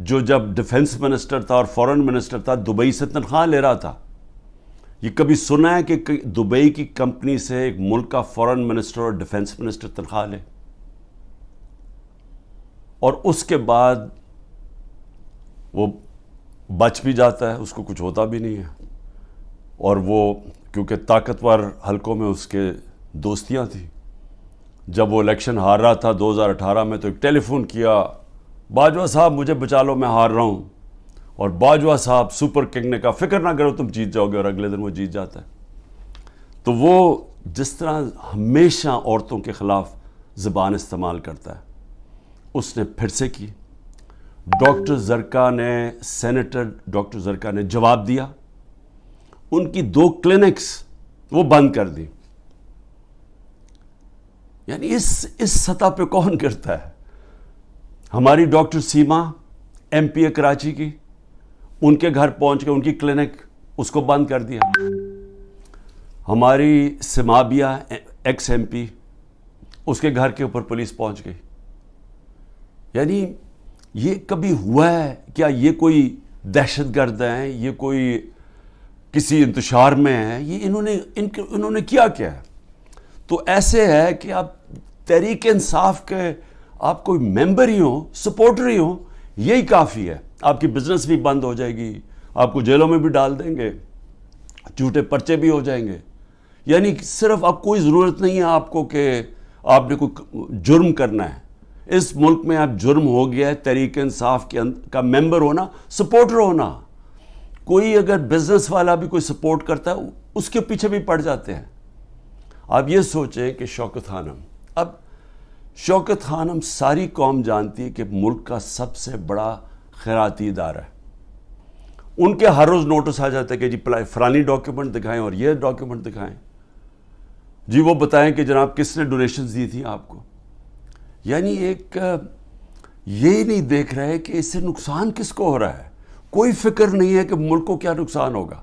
جو جب defence minister تھا اور فورن منسٹر تھا دبئی سے تنخواہ لے رہا تھا. یہ کبھی سنا ہے کہ دبئی کی کمپنی سے ایک ملک کا فورن منسٹر اور ڈیفنس منسٹر تنخواہ لے؟ اور اس کے بعد وہ بچ بھی جاتا ہے, اس کو کچھ ہوتا بھی نہیں ہے. اور وہ کیونکہ طاقتور حلقوں میں اس کے دوستیاں تھیں, جب وہ الیکشن ہار رہا تھا 2018 میں تو ایک ٹیلی فون کیا, باجوہ صاحب مجھے بچا لو میں ہار رہا ہوں. اور باجوہ صاحب سپر کنگ نے کہا فکر نہ کرو تم جیت جاؤ گے, اور اگلے دن وہ جیت جاتا ہے. تو وہ جس طرح ہمیشہ عورتوں کے خلاف زبان استعمال کرتا ہے, اس نے پھر سے کی. ڈاکٹر زرکا نے, سینیٹر ڈاکٹر زرکا نے جواب دیا, ان کی 2 کلینکس وہ بند کر دی. یعنی اس سطح پہ کون کرتا ہے؟ ہماری ڈاکٹر سیما ایم پی اے کراچی کی, ان کے گھر پہنچ کے ان کی کلینک اس کو بند کر دیا. ہماری سمابیہ ایکس ایم پی, اس کے گھر کے اوپر پولیس پہنچ گئی. یعنی یہ کبھی ہوا ہے کیا؟ یہ کوئی دہشت گرد ہیں, یہ کوئی کسی انتشار میں ہیں, یہ انہوں نے کیا ہے؟ تو ایسے ہے کہ آپ تحریک انصاف کے آپ کوئی ممبر ہی ہوں, سپورٹر ہی ہوں, یہی کافی ہے. آپ کی بزنس بھی بند ہو جائے گی, آپ کو جیلوں میں بھی ڈال دیں گے, جھوٹے پرچے بھی ہو جائیں گے. یعنی صرف اب کوئی ضرورت نہیں ہے آپ کو کہ آپ نے کوئی جرم کرنا ہے. اس ملک میں اب جرم ہو گیا ہے تحریک انصاف کا ممبر ہونا, سپورٹر ہونا. کوئی اگر بزنس والا بھی کوئی سپورٹ کرتا ہے اس کے پیچھے بھی پڑ جاتے ہیں. آپ یہ سوچیں کہ شوکت خانم, اب شوکت خانم ساری قوم جانتی ہے کہ ملک کا سب سے بڑا خیراتی ادارہ ہے. ان کے ہر روز نوٹس آ جاتا ہے کہ جی فلانی ڈاکیومنٹ دکھائیں اور یہ ڈاکیومنٹ دکھائیں, جی وہ بتائیں کہ جناب کس نے ڈونیشنز دی تھیں آپ کو. یعنی ایک یہ نہیں دیکھ رہے کہ اس سے نقصان کس کو ہو رہا ہے. کوئی فکر نہیں ہے کہ ملک کو کیا نقصان ہوگا.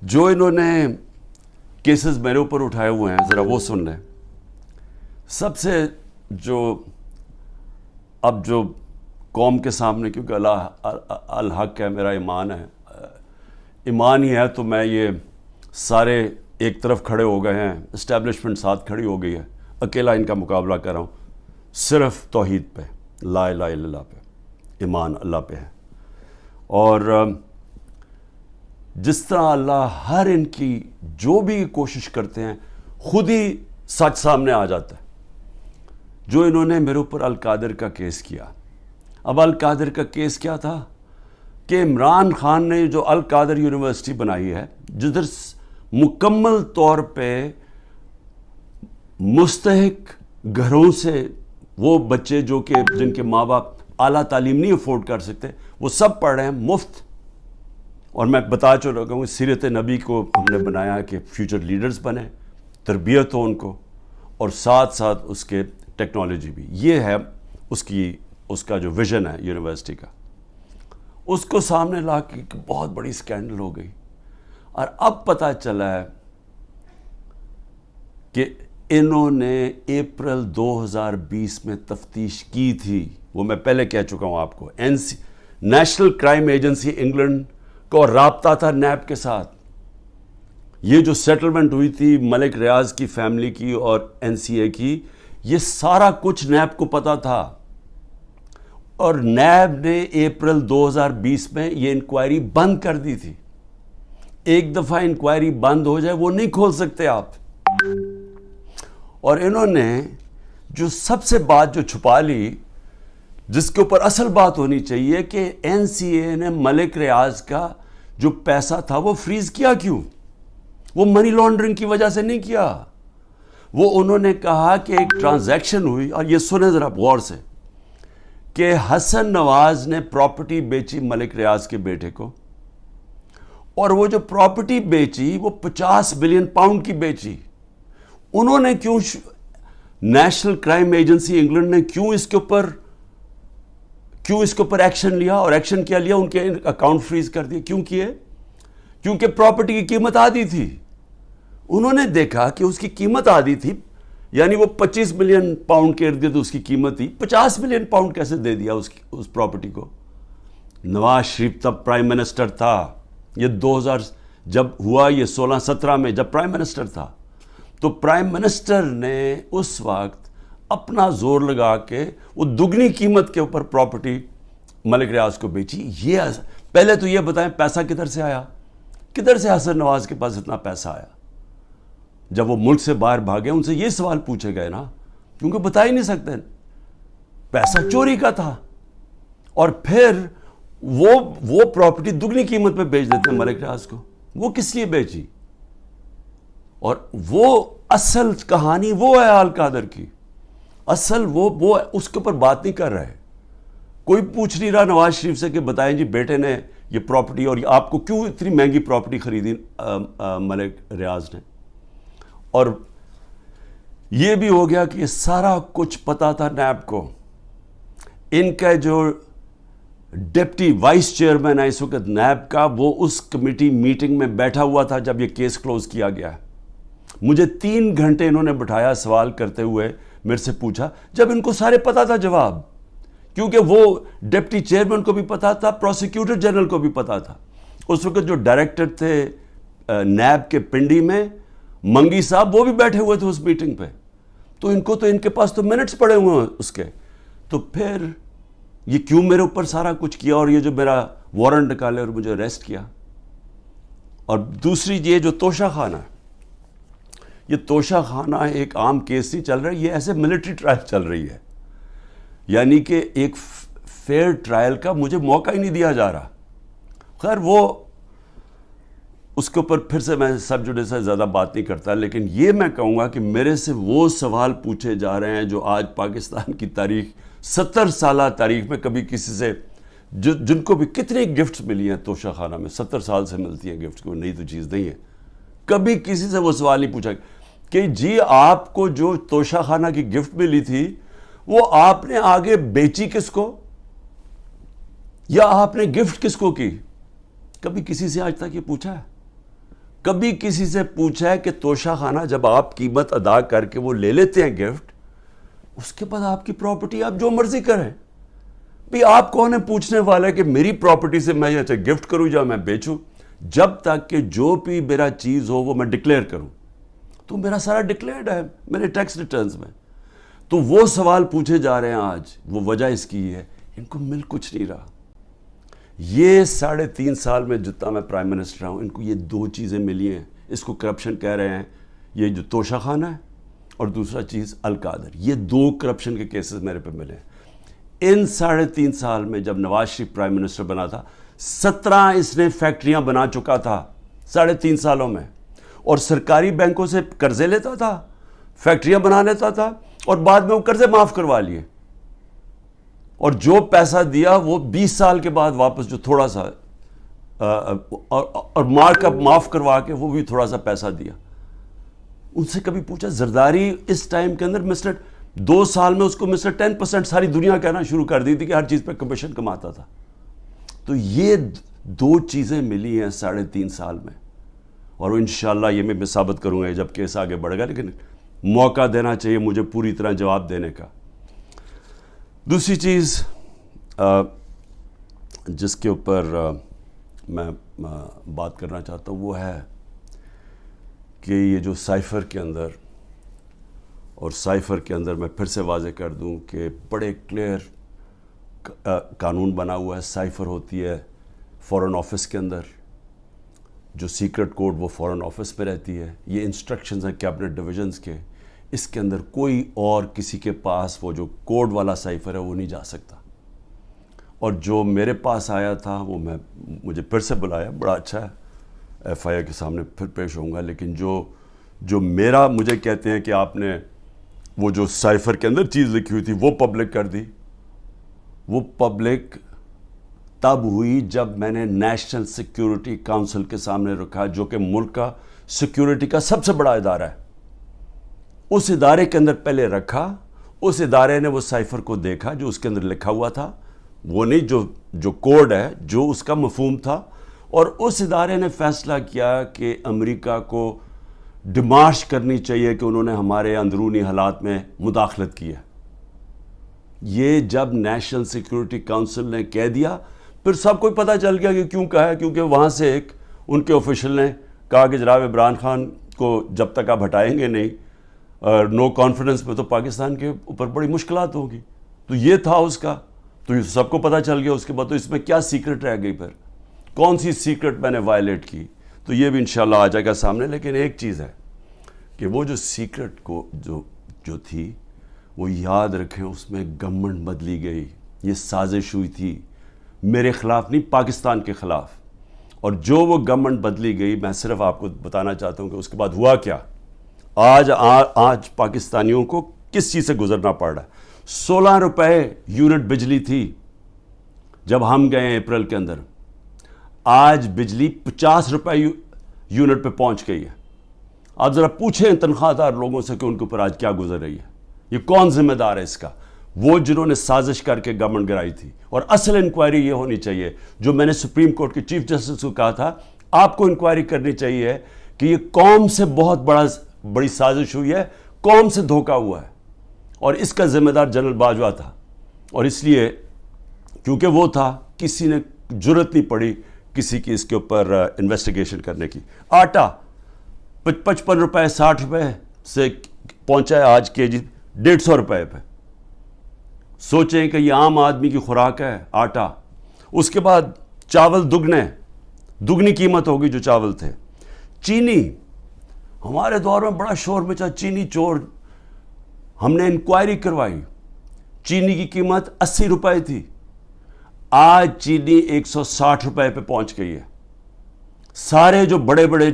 جو انہوں نے کیسز میرے اوپر اٹھائے ہوئے ہیں ذرا وہ سن لیں. سب سے جو قوم کے سامنے, کیونکہ الحق ہے, میرا ایمان ہے, ایمان ہی ہے تو میں یہ سارے ایک طرف کھڑے ہو گئے ہیں, اسٹیبلشمنٹ ساتھ کھڑی ہو گئی ہے, اکیلا ان کا مقابلہ کر رہا ہوں. صرف توحید پہ, لا الہ الا اللہ پہ, ایمان اللہ پہ ہے. اور جس طرح اللہ ہر ان کی جو بھی کوشش کرتے ہیں خود ہی سچ سامنے آ جاتا ہے. جو انہوں نے میرے اوپر القادر کا کیس کیا, اب القادر کا کیس کیا تھا کہ عمران خان نے جو القادر یونیورسٹی بنائی ہے, جدھر مکمل طور پہ مستحق گھروں سے وہ بچے جو کہ جن کے ماں باپ اعلیٰ تعلیم نہیں افورڈ کر سکتے, وہ سب پڑھ رہے ہیں مفت. اور میں بتا چل رہا ہوں سیرت نبی کو ہم نے بنایا کہ فیوچر لیڈرز بنے, تربیت ہو ان کو, اور ساتھ ساتھ اس کے ٹیکنالوجی بھی. یہ ہے اس کا جو ویژن ہے یونیورسٹی کا. اس کو سامنے لا کے بہت بڑی سکینڈل ہو گئی. اور اب پتہ چلا ہے کہ انہوں نے اپریل 2020 میں تفتیش کی تھی. وہ میں پہلے کہہ چکا ہوں آپ کو, نیشنل کرائم ایجنسی انگلینڈ کو رابطہ تھا نیب کے ساتھ. یہ جو سیٹلمنٹ ہوئی تھی ملک ریاض کی فیملی کی اور این سی اے کی, یہ سارا کچھ نیب کو پتا تھا. اور نیب نے اپریل 2020 میں یہ انکوائری بند کر دی تھی. ایک دفعہ انکوائری بند ہو جائے وہ نہیں کھول سکتے آپ. اور انہوں نے جو سب سے بات جو چھپا لی, جس کے اوپر اصل بات ہونی چاہیے کہ این سی اے نے ملک ریاض کا جو پیسہ تھا وہ فریز کیا کیوں؟ وہ منی لانڈرنگ کی وجہ سے نہیں کیا. وہ انہوں نے کہا کہ ایک ٹرانزیکشن ہوئی, اور یہ سنیں ذرا غور سے, کہ حسن نواز نے پراپرٹی بیچی ملک ریاض کے بیٹے کو, اور وہ جو پراپرٹی بیچی وہ 50 بلین پاؤنڈ کی بیچی. انہوں نے کیوں, نیشنل کرائم ایجنسی انگلینڈ نے کیوں اس کے اوپر ایکشن لیا, اور ایکشن کیا لیا؟ ان کے اکاؤنٹ فریز کر دیے. کیوں کیے؟ کیونکہ پراپرٹی کی قیمت آدھی تھی. انہوں نے دیکھا کہ اس کی قیمت آدھی تھی, یعنی وہ 25 ملین پاؤنڈ کے ارد گرد اس کی قیمت تھی, 50 ملین پاؤنڈ کیسے دے دیا اس پراپرٹی کو؟ نواز شریف تب پرائم منسٹر تھا، یہ 2000 جب ہوا، یہ 16-17 میں جب پرائم منسٹر تھا، تو پرائم منسٹر نے اس وقت اپنا زور لگا کے وہ دگنی قیمت کے اوپر پراپرٹی ملک ریاض کو بیچی۔ یہ پہلے تو یہ بتائیں پیسہ کدھر سے آیا؟ کدھر سے حسن نواز کے پاس اتنا پیسہ آیا؟ جب وہ ملک سے باہر بھاگے ان سے یہ سوال پوچھے گئے نا، کیونکہ بتا ہی نہیں سکتے، پیسہ چوری کا تھا، اور پھر وہ پراپرٹی دگنی قیمت پہ بیچ دیتے ہیں ملک ریاض کو۔ وہ کس لیے بیچی؟ اور وہ اصل کہانی وہ ہے آل قادر کی، اصل وہ اس کے اوپر بات نہیں کر رہے۔ کوئی پوچھ نہیں رہا نواز شریف سے کہ بتائیں جی بیٹے نے یہ پراپرٹی اور آپ کو کیوں اتنی مہنگی پراپرٹی خریدی ملک ریاض نے۔ اور یہ بھی ہو گیا کہ یہ سارا کچھ پتا تھا نیب کو۔ ان کا جو ڈپٹی وائس چیئرمین ہے اس وقت نیب کا، وہ اس کمیٹی میٹنگ میں بیٹھا ہوا تھا جب یہ کیس کلوز کیا گیا ہے۔ مجھے 3 گھنٹے انہوں نے بٹھایا سوال کرتے ہوئے، میرے سے پوچھا، جب ان کو سارے پتا تھا جواب، کیونکہ وہ ڈپٹی چیئرمین کو بھی پتا تھا، پروسیکیوٹر جنرل کو بھی پتا تھا۔ اس وقت جو ڈائریکٹر تھے نیب کے پنڈی میں، منگی صاحب، وہ بھی بیٹھے ہوئے تھے اس میٹنگ پہ، تو ان کے پاس تو منٹس پڑے ہوئے ہیں اس کے۔ تو پھر یہ کیوں میرے اوپر سارا کچھ کیا، اور یہ جو میرا وارنٹ نکالے اور مجھے اریسٹ کیا۔ اور دوسری یہ جو توشہ خانہ ہے، یہ توشہ خانہ ایک عام کیس نہیں چل رہا ہے، یہ ایسے ملٹری ٹرائل چل رہی ہے، یعنی کہ ایک فیئر ٹرائل کا مجھے موقع ہی نہیں دیا جا رہا۔ خیر وہ اس کے اوپر پھر سے میں سب جوڈے سے زیادہ بات نہیں کرتا، لیکن یہ میں کہوں گا کہ میرے سے وہ سوال پوچھے جا رہے ہیں جو آج پاکستان کی تاریخ، 70 سالہ تاریخ میں کبھی کسی سے، جن کو بھی کتنے گفٹس ملی ہیں توشہ خانہ میں، 70 سال سے ملتی ہیں گفٹس، کوئی نئی تو چیز نہیں ہے، کبھی کسی سے وہ سوال نہیں پوچھا کہ جی آپ کو جو توشہ خانہ کی گفٹ ملی تھی وہ آپ نے آگے بیچی کس کو، یا آپ نے گفٹ کس کو کی؟ کبھی کسی سے آج تک یہ پوچھا ہے؟ کبھی کسی سے پوچھا ہے کہ توشہ خانہ جب آپ قیمت ادا کر کے وہ لے لیتے ہیں گفٹ، اس کے بعد آپ کی پراپرٹی آپ جو مرضی کریں؟ بھی آپ کون ہے پوچھنے والا ہے کہ میری پراپرٹی سے میں یہ گفٹ کروں یا میں بیچوں؟ جب تک کہ جو بھی میرا چیز ہو وہ میں ڈکلیئر کروں، تو میرا سارا ڈکلیئرڈ ہے میرے ٹیکس ریٹرنز میں۔ تو وہ سوال پوچھے جا رہے ہیں آج، وہ وجہ اس کی ہے ان کو مل کچھ نہیں رہا۔ یہ 3.5 سال میں جتنا میں پرائم منسٹر رہا ہوں، ان کو یہ 2 چیزیں ملی ہیں، اس کو کرپشن کہہ رہے ہیں، یہ جو توشہ خانہ ہے، اور دوسرا چیز القادر۔ یہ 2 کرپشن کے کیسز میرے پہ ملے ہیں۔ ان 3.5 سال میں جب نواز شریف پرائم منسٹر بنا تھا، 17 اس نے فیکٹریاں بنا چکا تھا 3.5 سالوں میں، اور سرکاری بینکوں سے قرضے لیتا تھا، فیکٹریاں بنا لیتا تھا، اور بعد میں وہ قرضے معاف کروا لیے، اور جو پیسہ دیا وہ 20 سال کے بعد واپس، جو تھوڑا سا اور مارک اپ معاف کروا کے وہ بھی تھوڑا سا پیسہ دیا۔ ان سے کبھی پوچھا؟ زرداری اس ٹائم کے اندر 2 سال میں اس کو 10% ساری دنیا کہنا شروع کر دی تھی کہ ہر چیز پہ کمیشن کماتا تھا۔ تو یہ 2 چیزیں ملی ہیں 3.5 سال میں، اور انشاءاللہ یہ میں ثابت کروں گا جب کیس آگے بڑھے گا، لیکن موقع دینا چاہیے مجھے پوری طرح جواب دینے کا۔ دوسری چیز جس کے اوپر میں بات کرنا چاہتا ہوں وہ ہے کہ یہ جو سائفر کے اندر، اور سائفر کے اندر میں پھر سے واضح کر دوں کہ بڑے کلیئر قانون بنا ہوا ہے۔ سائفر ہوتی ہے فورن آفس کے اندر، جو سیکرٹ کوڈ وہ فورن آفس میں رہتی ہے، یہ انسٹرکشنز ہیں کیبنٹ ڈویژنز کے، اس کے اندر کوئی اور کسی کے پاس وہ جو کوڈ والا سائفر ہے وہ نہیں جا سکتا۔ اور جو میرے پاس آیا تھا وہ مجھے پھر سے بلایا، بڑا اچھا ہے، ایف آئی اے کے سامنے پھر پیش ہوں گا، لیکن جو مجھے کہتے ہیں کہ آپ نے وہ جو سائفر کے اندر چیز لکھی ہوئی تھی وہ پبلک کر دی، وہ پبلک تب ہوئی جب میں نے نیشنل سیکیورٹی کونسل کے سامنے رکھا، جو کہ ملک کا سیکیورٹی کا سب سے بڑا ادارہ ہے۔ اس ادارے کے اندر پہلے رکھا، اس ادارے نے وہ سائفر کو دیکھا جو اس کے اندر لکھا ہوا تھا، وہ نہیں جو کوڈ ہے، جو اس کا مفہوم تھا، اور اس ادارے نے فیصلہ کیا کہ امریکہ کو ڈیمارش کرنی چاہیے کہ انہوں نے ہمارے اندرونی حالات میں مداخلت کی ہے۔ یہ جب نیشنل سیکیورٹی کونسل نے کہہ دیا پھر سب کو پتہ چل گیا کہ کیوں کہا ہے، کیونکہ وہاں سے ایک ان کے آفیشل نے کہا کہ جناب عمران خان کو جب تک آپ ہٹائیں گے نہیں نو کانفیڈنس میں تو پاکستان کے اوپر بڑی مشکلات ہوگی. تو یہ تھا اس کا، تو یہ سب کو پتہ چل گیا. اس کے بعد تو اس میں کیا سیکرٹ رہ گئی، پھر کون سی سیکرٹ میں نے وائلیٹ کی، تو یہ بھی انشاءاللہ آ جائے گا سامنے. لیکن ایک چیز ہے کہ وہ جو سیکرٹ کو جو تھی وہ یاد رکھیں، اس میں گورنمنٹ بدلی گئی. یہ سازش ہوئی تھی میرے خلاف نہیں، پاکستان کے خلاف. اور جو وہ گورنمنٹ بدلی گئی، میں صرف آپ کو بتانا چاہتا ہوں کہ اس کے بعد ہوا کیا. آج پاکستانیوں کو کس چیز سے گزرنا پڑ رہا ہے. 16 روپے یونٹ بجلی تھی جب ہم گئے ہیں اپریل کے اندر، آج بجلی 50 روپے یونٹ پہ پہنچ گئی ہے. آپ ذرا پوچھیں تنخواہ دار لوگوں سے کہ ان کے اوپر آج کیا گزر رہی ہے. یہ کون ذمہ دار ہے اس کا؟ وہ جنہوں نے سازش کر کے گورنمنٹ گرائی تھی. اور اصل انکوائری یہ ہونی چاہیے جو میں نے سپریم کورٹ کے چیف جسٹس کو کہا تھا، آپ کو انکوائری کرنی چاہیے کہ یہ قوم سے بہت بڑی سازش ہوئی ہے، قوم سے دھوکہ ہوا ہے، اور اس کا ذمہ دار جنرل باجوہ تھا. اور اس لیے کیونکہ وہ تھا، کسی نے جرت نہیں پڑی کسی کی اس کے اوپر انویسٹیگیشن کرنے کی. آٹا 55 روپے 60 روپے سے پہنچا ہے آج کے جی 150 روپے پہ. سوچیں کہ یہ عام آدمی کی خوراک ہے آٹا. اس کے بعد چاول دگنی قیمت ہوگی جو چاول تھے. چینی، ہمارے دور میں بڑا شور مچا چینی چور. ہم نے انکوائری کروائی، چینی کی قیمت 80 روپے تھی، آج چینی 160 روپے پہ پہنچ گئی ہے. سارے جو بڑے بڑے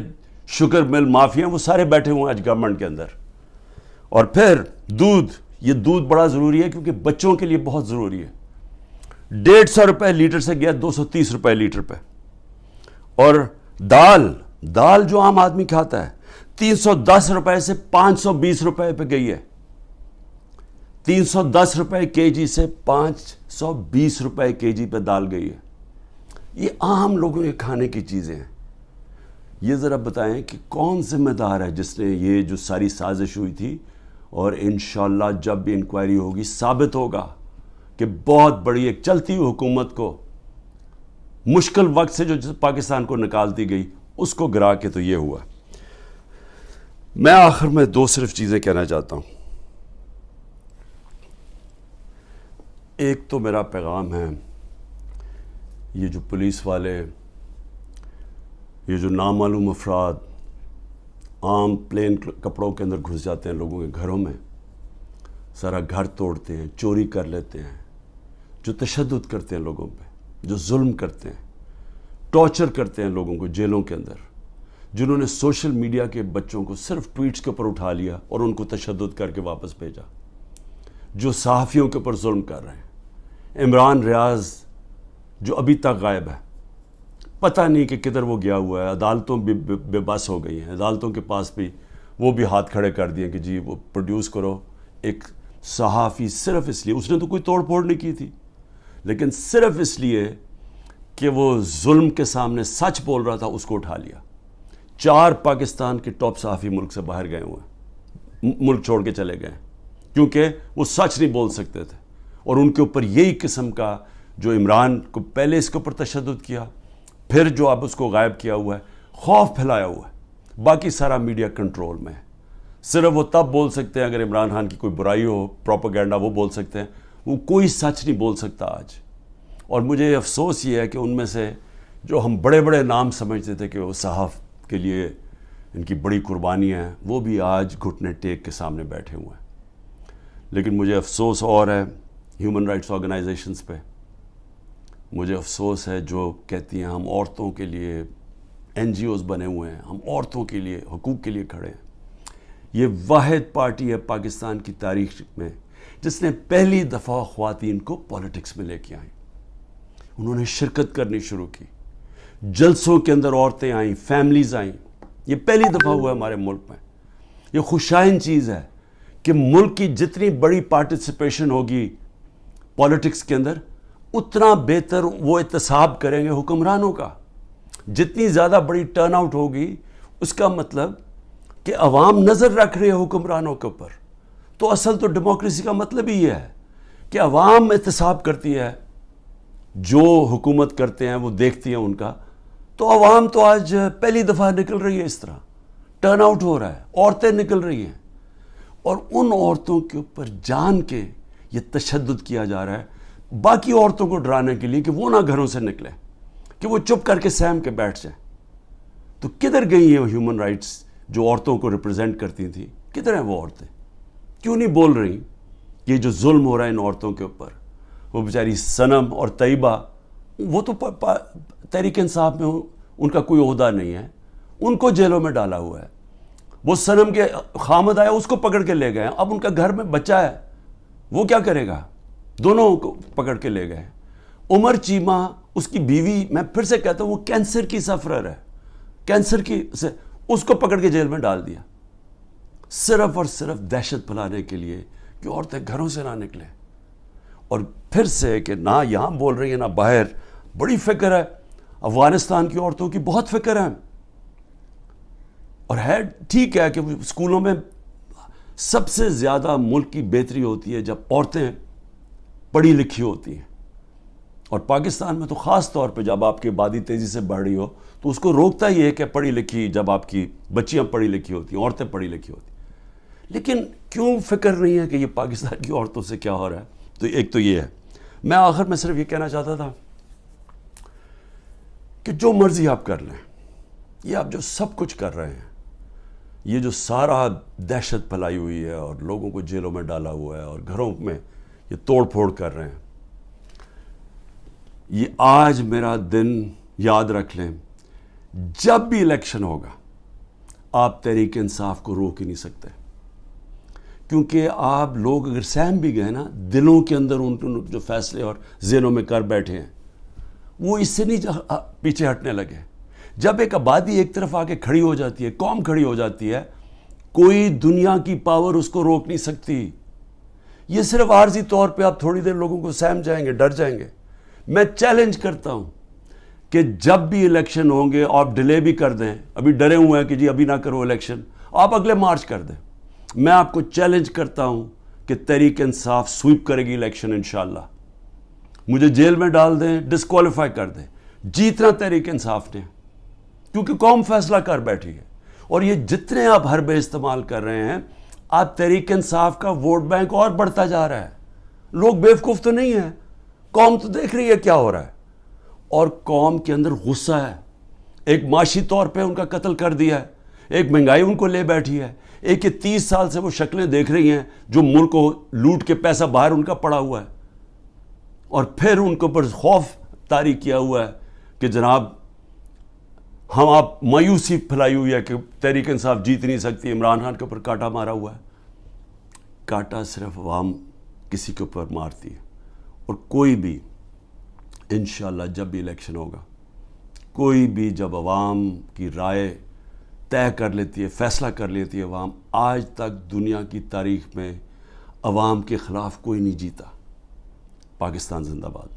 شوگر مل مافیا وہ سارے بیٹھے ہوئے ہیں آج گورنمنٹ کے اندر. اور پھر یہ دودھ بڑا ضروری ہے کیونکہ بچوں کے لیے بہت ضروری ہے. 150 روپے لیٹر سے گیا 230 روپے لیٹر پہ. اور دال جو عام آدمی کھاتا ہے 310 روپے سے 520 روپے پہ گئی ہے. 310 روپے کے جی سے 520 روپے کے جی پہ دال گئی ہے. یہ عام لوگوں کے کھانے کی چیزیں ہیں. یہ ذرا بتائیں کہ کون ذمہ دار ہے جس نے یہ جو ساری سازش ہوئی تھی. اور انشاءاللہ جب بھی انکوائری ہوگی ثابت ہوگا کہ بہت بڑی ایک چلتی ہوئی حکومت کو مشکل وقت سے جو پاکستان کو نکالتی گئی اس کو گرا کے تو یہ ہوا. میں آخر میں 2 صرف چیزیں کہنا چاہتا ہوں. ایک تو میرا پیغام ہے، یہ جو پولیس والے، یہ جو نامعلوم افراد عام پلین کپڑوں کے اندر گھس جاتے ہیں لوگوں کے گھروں میں، سارا گھر توڑتے ہیں، چوری کر لیتے ہیں، جو تشدد کرتے ہیں لوگوں پہ، جو ظلم کرتے ہیں، ٹارچر کرتے ہیں لوگوں کو جیلوں کے اندر، جنہوں نے سوشل میڈیا کے بچوں کو صرف ٹویٹس کے اوپر اٹھا لیا اور ان کو تشدد کر کے واپس بھیجا، جو صحافیوں کے اوپر ظلم کر رہے ہیں. عمران ریاض جو ابھی تک غائب ہے، پتہ نہیں کہ کدھر وہ گیا ہوا ہے. عدالتوں بھی بے بس ہو گئی ہیں، عدالتوں کے پاس بھی وہ بھی ہاتھ کھڑے کر دیے کہ جی وہ پروڈیوس کرو. ایک صحافی صرف اس لیے، اس نے تو کوئی توڑ پھوڑ نہیں کی تھی، لیکن صرف اس لیے کہ وہ ظلم کے سامنے سچ بول رہا تھا، اس کو اٹھا لیا. 4 پاکستان کے ٹاپ صحافی ملک سے باہر گئے ہوئے ہیں، ملک چھوڑ کے چلے گئے کیونکہ وہ سچ نہیں بول سکتے تھے. اور ان کے اوپر یہی قسم کا جو عمران کو پہلے اس کے اوپر تشدد کیا، پھر جو اب اس کو غائب کیا ہوا ہے، خوف پھیلایا ہوا ہے. باقی سارا میڈیا کنٹرول میں ہے. صرف وہ تب بول سکتے ہیں اگر عمران خان کی کوئی برائی ہو، پروپیگنڈا، وہ بول سکتے ہیں. وہ کوئی سچ نہیں بول سکتا آج. اور مجھے افسوس یہ ہے کہ ان میں سے جو ہم بڑے بڑے نام سمجھتے تھے کہ وہ صحاف کے لیے ان کی بڑی قربانیاں ہیں، وہ بھی آج گھٹنے ٹیک کے سامنے بیٹھے ہوئے ہیں. لیکن مجھے افسوس اور ہے ہیومن رائٹس آرگنائزیشنز پہ. مجھے افسوس ہے جو کہتی ہیں ہم عورتوں کے لیے NGOs بنے ہوئے ہیں، ہم عورتوں کے لیے حقوق کے لیے کھڑے ہیں. یہ واحد پارٹی ہے پاکستان کی تاریخ میں جس نے پہلی دفعہ خواتین کو پولیٹکس میں لے کے آئیں. انہوں نے شرکت کرنی شروع کی، جلسوں کے اندر عورتیں آئیں، فیملیز آئیں. یہ پہلی دفعہ ہوا ہے ہمارے ملک میں. یہ خوشائن چیز ہے کہ ملک کی جتنی بڑی پارٹیسپیشن ہوگی پولیٹکس کے اندر، اتنا بہتر وہ احتساب کریں گے حکمرانوں کا. جتنی زیادہ بڑی ٹرن آؤٹ ہوگی اس کا مطلب کہ عوام نظر رکھ رہے ہیں حکمرانوں کے اوپر. تو اصل تو ڈیموکریسی کا مطلب ہی یہ ہے کہ عوام احتساب کرتی ہے جو حکومت کرتے ہیں وہ دیکھتی ہیں ان کا. تو عوام تو آج پہلی دفعہ نکل رہی ہے, اس طرح ٹرن آؤٹ ہو رہا ہے, عورتیں نکل رہی ہیں, اور ان عورتوں کے اوپر جان کے یہ تشدد کیا جا رہا ہے باقی عورتوں کو ڈرانے کے لیے کہ وہ نہ گھروں سے نکلیں, کہ وہ چپ کر کے سہم کے بیٹھ جائیں. تو کدھر گئی ہیں ہیومن رائٹس جو عورتوں کو ریپرزینٹ کرتی تھیں؟ کدھر ہیں وہ عورتیں؟ کیوں نہیں بول رہی کہ یہ جو ظلم ہو رہا ہے ان عورتوں کے اوپر؟ وہ بیچاری صنم اور طیبہ, وہ تو تحریک انصاف میں ان کا کوئی عہدہ نہیں ہے, ان کو جیلوں میں ڈالا ہوا ہے. وہ صنم کے خامد آیا, اس کو پکڑ کے لے گئے. اب ان کا گھر میں بچہ ہے, وہ کیا کرے گا؟ دونوں کو پکڑ کے لے گئے. عمر چیمہ اس کی بیوی, میں پھر سے کہتا ہوں, وہ کینسر کی سفرر ہے, کینسر کی سے اس کو پکڑ کے جیل میں ڈال دیا, صرف اور صرف دہشت پھیلانے کے لیے کہ عورتیں گھروں سے نہ نکلیں. اور پھر سے کہ نہ یہاں بول رہی ہیں نہ باہر. بڑی فکر ہے افغانستان کی عورتوں کی, بہت فکر ہے. اور ہے ٹھیک ہے کہ اسکولوں میں سب سے زیادہ ملک کی بہتری ہوتی ہے جب عورتیں پڑھی لکھی ہوتی ہیں, اور پاکستان میں تو خاص طور پہ جب آپ کی آبادی تیزی سے بڑھ رہی ہو تو اس کو روکتا ہی ہے کہ پڑھی لکھی, جب آپ کی بچیاں پڑھی لکھی ہوتی ہیں, عورتیں پڑھی لکھی ہوتی ہیں. لیکن کیوں فکر نہیں ہے کہ یہ پاکستان کی عورتوں سے کیا ہو رہا ہے؟ تو ایک تو یہ ہے. میں آخر میں صرف یہ کہنا چاہتا تھا کہ جو مرضی آپ کر لیں, یہ آپ جو سب کچھ کر رہے ہیں, یہ جو سارا دہشت پھیلائی ہوئی ہے اور لوگوں کو جیلوں میں ڈالا ہوا ہے اور گھروں میں یہ توڑ پھوڑ کر رہے ہیں, یہ آج میرا دن یاد رکھ لیں, جب بھی الیکشن ہوگا آپ تحریک انصاف کو روک ہی نہیں سکتے. کیونکہ آپ لوگ اگر سہم بھی گئے نا, دلوں کے اندر ان جو فیصلے اور ذہنوں میں کر بیٹھے ہیں وہ اس سے نہیں پیچھے ہٹنے لگے. جب ایک آبادی ایک طرف آ کے کھڑی ہو جاتی ہے, قوم کھڑی ہو جاتی ہے, کوئی دنیا کی پاور اس کو روک نہیں سکتی. یہ صرف عارضی طور پہ آپ تھوڑی دیر لوگوں کو سہم جائیں گے, ڈر جائیں گے. میں چیلنج کرتا ہوں کہ جب بھی الیکشن ہوں گے آپ ڈیلے بھی کر دیں, ابھی ڈرے ہوئے ہیں کہ جی ابھی نہ کرو الیکشن, آپ اگلے مارچ کر دیں. میں آپ کو چیلنج کرتا ہوں کہ تحریک انصاف سویپ کرے گی الیکشن انشاءاللہ. مجھے جیل میں ڈال دیں, ڈسکوالیفائی کر دیں, جیتنا تحریک انصاف نے, کیونکہ قوم فیصلہ کر بیٹھی ہے. اور یہ جتنے آپ حربے استعمال کر رہے ہیں, آپ تحریک انصاف کا ووٹ بینک اور بڑھتا جا رہا ہے. لوگ بیوقوف تو نہیں ہیں, قوم تو دیکھ رہی ہے کیا ہو رہا ہے, اور قوم کے اندر غصہ ہے. ایک معاشی طور پہ ان کا قتل کر دیا ہے, ایک مہنگائی ان کو لے بیٹھی ہے, ایک یہ 30 سال سے وہ شکلیں دیکھ رہی ہیں جو ملک کو لوٹ کے پیسہ باہر ان کا پڑا ہوا ہے, اور پھر ان کے اوپر خوف طاری کیا ہوا ہے کہ جناب ہم آپ مایوسی پھیلائی ہوئی ہے کہ تحریک انصاف جیت نہیں سکتی. عمران خان کے اوپر کانٹا مارا ہوا ہے. کانٹا صرف عوام کسی کے اوپر مارتی ہے, اور کوئی بھی انشاءاللہ جب بھی الیکشن ہوگا, کوئی بھی جب عوام کی رائے طے کر لیتی ہے, فیصلہ کر لیتی ہے عوام, آج تک دنیا کی تاریخ میں عوام کے خلاف کوئی نہیں جیتا. پاکستان زندہ باد.